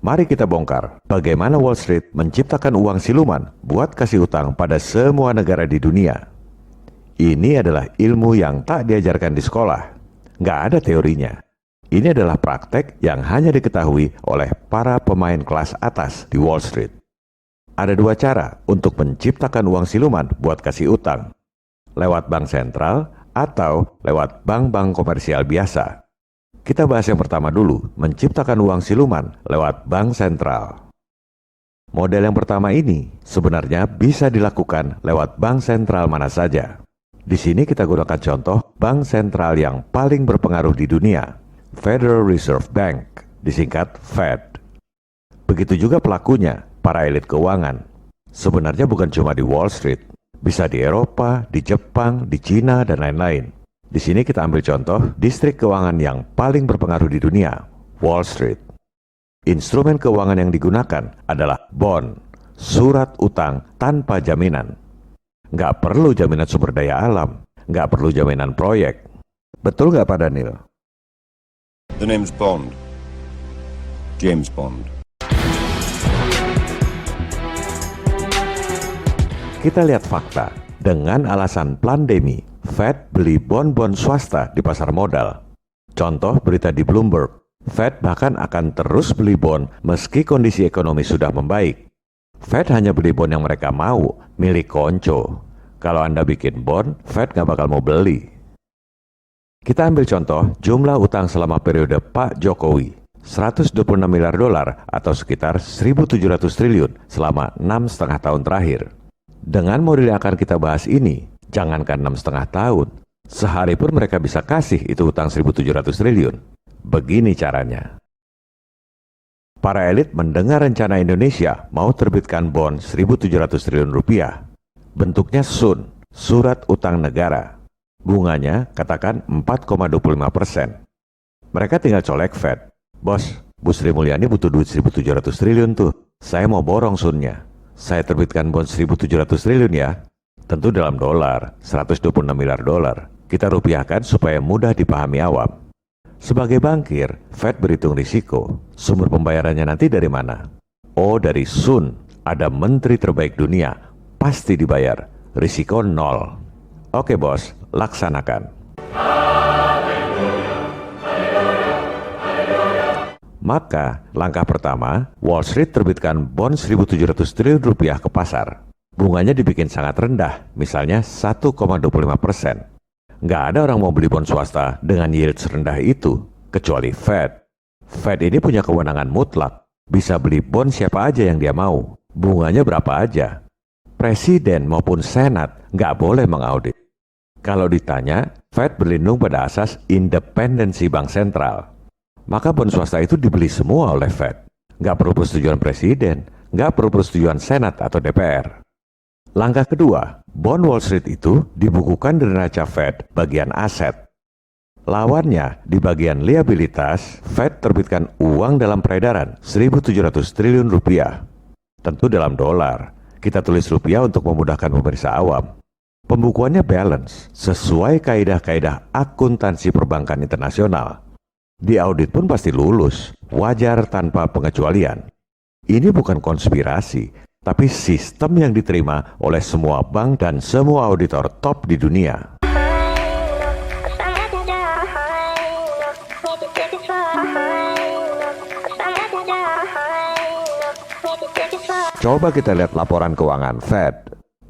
Mari kita bongkar bagaimana Wall Street menciptakan uang siluman buat kasih utang pada semua negara di dunia. Ini adalah ilmu yang tak diajarkan di sekolah. Nggak ada teorinya. Ini adalah praktek yang hanya diketahui oleh para pemain kelas atas di Wall Street. Ada dua cara untuk menciptakan uang siluman buat kasih utang. Lewat bank sentral atau lewat bank-bank komersial biasa. Kita bahas yang pertama dulu, menciptakan uang siluman lewat bank sentral. Model yang pertama ini sebenarnya bisa dilakukan lewat bank sentral mana saja. Di sini kita gunakan contoh bank sentral yang paling berpengaruh di dunia, Federal Reserve Bank, disingkat Fed. Begitu juga pelakunya, para elit keuangan. Sebenarnya bukan cuma di Wall Street, bisa di Eropa, di Jepang, di Cina, dan lain-lain. Di sini kita ambil contoh distrik keuangan yang paling berpengaruh di dunia, Wall Street. Instrumen keuangan yang digunakan adalah bond, surat utang tanpa jaminan. Nggak perlu jaminan sumber daya alam, nggak perlu jaminan proyek. Betul nggak Pak Daniel? The name's Bond. James Bond. Kita lihat fakta. Dengan alasan pandemi, Fed beli bon-bon swasta di pasar modal. Contoh berita di Bloomberg, Fed bahkan akan terus beli bon meski kondisi ekonomi sudah membaik. Fed hanya beli bon yang mereka mau, milik konco. Kalau Anda bikin bon, Fed nggak bakal mau beli. Kita ambil contoh jumlah utang selama periode Pak Jokowi, 126 miliar dolar atau sekitar 1.700 triliun selama 6,5 tahun terakhir. Dengan model yang akan kita bahas ini, jangankan 6,5 tahun, sehari pun mereka bisa kasih itu utang 1.700 triliun. Begini caranya. Para elit mendengar rencana Indonesia mau terbitkan bon 1.700 triliun rupiah. Bentuknya SUN, surat utang negara. Bunganya katakan 4,25%. Mereka tinggal colek Fed. Bos, Bu Sri Mulyani butuh duit 1.700 triliun tuh. Saya mau borong SUN-nya. Saya terbitkan bon 1.700 triliun ya. Tentu dalam dolar, 126 miliar dolar. Kita rupiahkan supaya mudah dipahami awam. Sebagai bankir, Fed berhitung risiko. Sumber pembayarannya nanti dari mana? Oh, dari SUN. Ada menteri terbaik dunia. Pasti dibayar. Risiko 0. Oke bos, laksanakan. Maka, langkah pertama, Wall Street terbitkan bon 1.700 triliun rupiah ke pasar. Bunganya dibikin sangat rendah, misalnya 1,25%. Nggak ada orang mau beli bon swasta dengan yield serendah itu, kecuali Fed. Fed ini punya kewenangan mutlak, bisa beli bon siapa aja yang dia mau, bunganya berapa aja. Presiden maupun Senat nggak boleh mengaudit. Kalau ditanya, Fed berlindung pada asas independensi bank sentral. Maka bon swasta itu dibeli semua oleh Fed. Nggak perlu persetujuan presiden, nggak perlu persetujuan Senat atau DPR. Langkah kedua, bon Wall Street itu dibukukan di neraca Fed bagian aset. Lawannya, di bagian liabilitas, Fed terbitkan uang dalam peredaran 1.700 triliun rupiah. Tentu dalam dolar. Kita tulis rupiah untuk memudahkan pemirsa awam. Pembukuannya balance, sesuai kaidah-kaidah akuntansi perbankan internasional. Di audit pun pasti lulus, wajar tanpa pengecualian. Ini bukan konspirasi, tapi sistem yang diterima oleh semua bank dan semua auditor top di dunia. Coba kita lihat laporan keuangan Fed.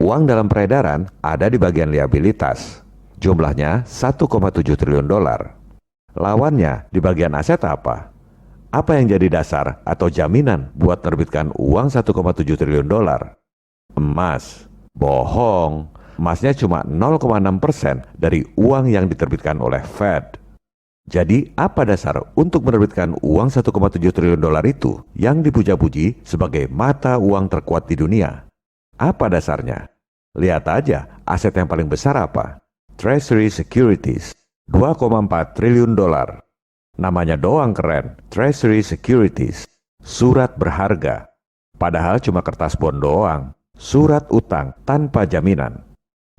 Uang dalam peredaran ada di bagian liabilitas. Jumlahnya 1,7 triliun dolar. Lawannya di bagian aset apa? Apa yang jadi dasar atau jaminan buat terbitkan uang 1,7 triliun dolar? Emas. Bohong. Emasnya cuma 0,6% dari uang yang diterbitkan oleh Fed. Jadi apa dasar untuk menerbitkan uang 1,7 triliun dolar itu yang dipuja-puji sebagai mata uang terkuat di dunia? Apa dasarnya? Lihat aja aset yang paling besar apa? Treasury Securities. 2,4 triliun dolar. Namanya doang keren, Treasury Securities, surat berharga. Padahal cuma kertas bon doang, surat utang tanpa jaminan.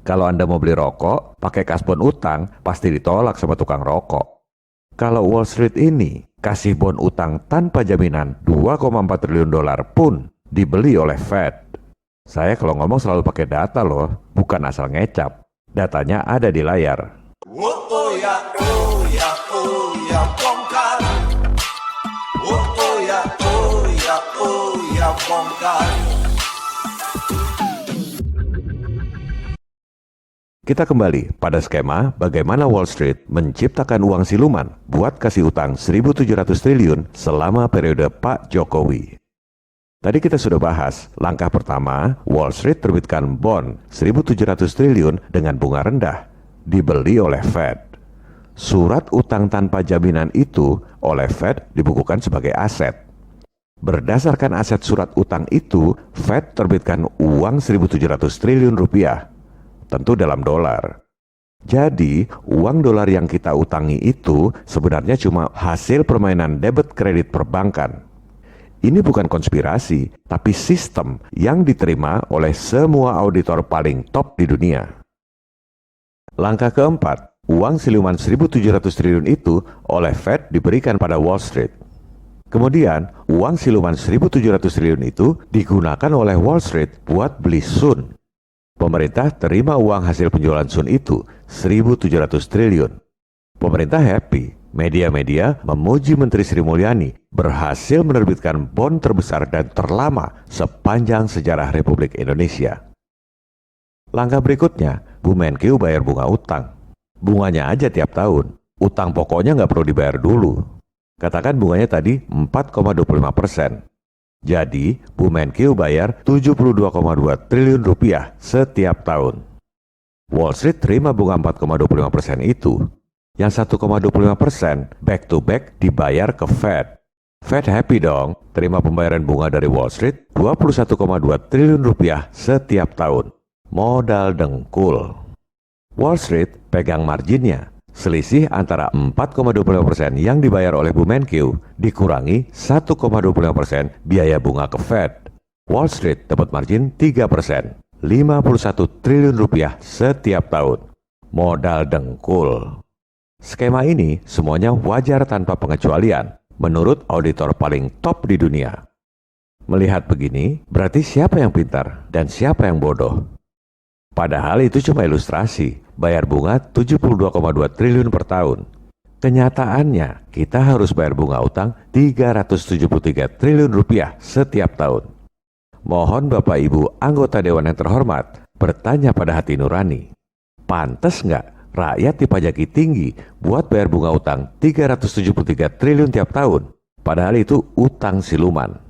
Kalau Anda mau beli rokok, pakai kasbon utang, pasti ditolak sama tukang rokok. Kalau Wall Street ini, kasih bon utang tanpa jaminan 2,4 triliun dolar pun dibeli oleh Fed. Saya kalau ngomong selalu pakai data loh, bukan asal ngecap. Datanya ada di layar. Oh ya, oh ya, oh ya, bongkar. Oh ya, oh ya, oh ya, bongkar. Kita kembali pada skema bagaimana Wall Street menciptakan uang siluman buat kasih utang 1.700 triliun selama periode Pak Jokowi. Tadi kita sudah bahas, langkah pertama, Wall Street terbitkan bond 1.700 triliun dengan bunga rendah, dibeli oleh Fed. Surat utang tanpa jaminan itu oleh Fed dibukukan sebagai aset. Berdasarkan aset surat utang itu, Fed terbitkan uang 1.700 triliun rupiah, tentu dalam dolar. Jadi, uang dolar yang kita utangi itu sebenarnya cuma hasil permainan debit kredit perbankan. Ini bukan konspirasi, tapi sistem yang diterima oleh semua auditor paling top di dunia. Langkah keempat, uang siluman 1.700 triliun itu oleh Fed diberikan pada Wall Street. Kemudian, uang siluman 1.700 triliun itu digunakan oleh Wall Street buat beli Sun. Pemerintah terima uang hasil penjualan Sun itu 1.700 triliun. Pemerintah happy. Media-media memuji Menteri Sri Mulyani berhasil menerbitkan bond terbesar dan terlama sepanjang sejarah Republik Indonesia. Langkah berikutnya, Bu Menkeu bayar bunga utang. Bunganya aja tiap tahun. Utang pokoknya nggak perlu dibayar dulu. Katakan bunganya tadi 4,25%. Jadi, Bu Menkeu bayar 72,2 triliun rupiah setiap tahun. Wall Street terima bunga 4,25% itu. Yang 1,25% back to back dibayar ke Fed. Fed happy dong, terima pembayaran bunga dari Wall Street 21,2 triliun rupiah setiap tahun. Modal dengkul. Wall Street pegang marginnya. Selisih antara 4,25% yang dibayar oleh Bu Menkeu dikurangi 1,25% biaya bunga ke Fed. Wall Street dapat margin 3%, 51 triliun rupiah setiap tahun. Modal dengkul. Skema ini semuanya wajar tanpa pengecualian, menurut auditor paling top di dunia. Melihat begini, berarti siapa yang pintar dan siapa yang bodoh? Padahal itu cuma ilustrasi, bayar bunga 72,2 triliun per tahun. Kenyataannya, kita harus bayar bunga utang 373 triliun rupiah setiap tahun. Mohon Bapak Ibu anggota Dewan yang terhormat bertanya pada hati nurani, pantas nggak rakyat dipajaki tinggi buat bayar bunga utang 373 triliun tiap tahun? Padahal itu utang siluman.